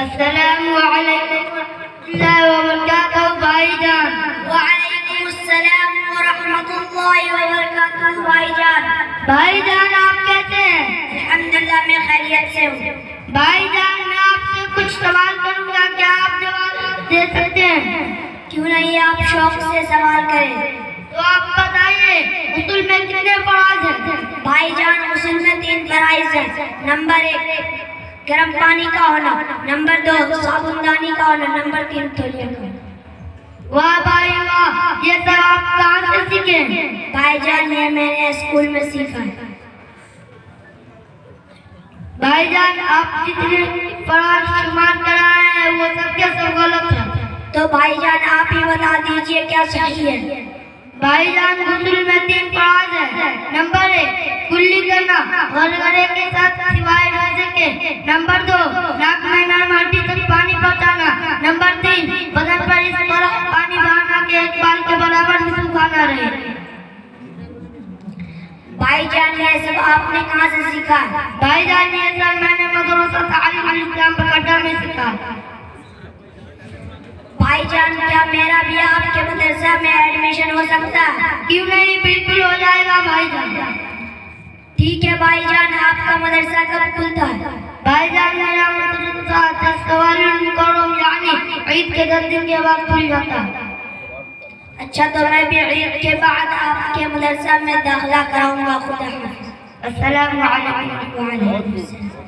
السلام علیکم ورحمۃ اللہ وبرکاتہ بھائی جان۔ وعلیکم السلام ورحمۃ اللہ وبرکاتہ بھائی جان۔ بھائی جان آپ کیسے ہیں؟ الحمدللہ میں خیریت سے ہوں۔ بھائی جان میں آپ سے کچھ سوال کروں گا، کیا آپ جواب دے سکتے ہیں؟ کیوں نہیں، آپ شوق سے سوال کریں۔ تو آپ بتائیے غسل میں کتنے فرائض ہیں؟ بھائی جان غسل میں 3 فرائض ہیں۔ نمبر 1 گرم پانی کا ہونا، نمبر 2 صابن دانی کا ہونا، نمبر 3 تولیہ کا ہونا۔ واہ بھائی واہ، یہ سب آپ کہاں سے سیکھے؟ بھائی جان یہ میں نے اسکول میں سیکھا ہے۔ بھائی جان آپ جتنے فرائض شمار کرائے ہیں وہ سب کے سب غلط ہیں۔ تو بھائی جان آپ ہی بتا دیجئے کیا صحیح ہے۔ بھائی جان غسل میں 3 فرائض ہیں۔ نمبر 1 کلی کرنا غرغرے کے ساتھ سوائے روزے کے، نمبر 2 ناک میں نرم ہڈی تک پانی پہنچانا، نمبر 3 بدن پر اس طرح پانی بہانا کہ ایک بال کے برابر بھی سکھانا رہے۔ بھائی جان یہ سب آپ نے کہاں سے سیکھا ہے؟ بھائی جان یہ سب میں نے مدرسہ تعلیم الاسلام پکٹا میں سیکھا۔ بھائی جان کیا میرا بھی آپ کے مدرسہ میں ایڈمیشن ہو سکتا ہے؟ کیوں نہیں، بالکل ہو جائے گا بھائی جان۔ ٹھیک ہے بھائی جان، آپ کا مدرسہ کب کھلتا ہے؟ بھائی جان میرا مدرسہ 10 قوارین مکرم یعنی عید کے 10 دن کے بعد کھل جاتا ہے۔ اچھا تو میں بھی عید کے بعد آپ کے مدرسہ میں داخلہ کراؤں گا۔ خدا حافظ۔ السلام علیکم۔ وعلیکم السلام۔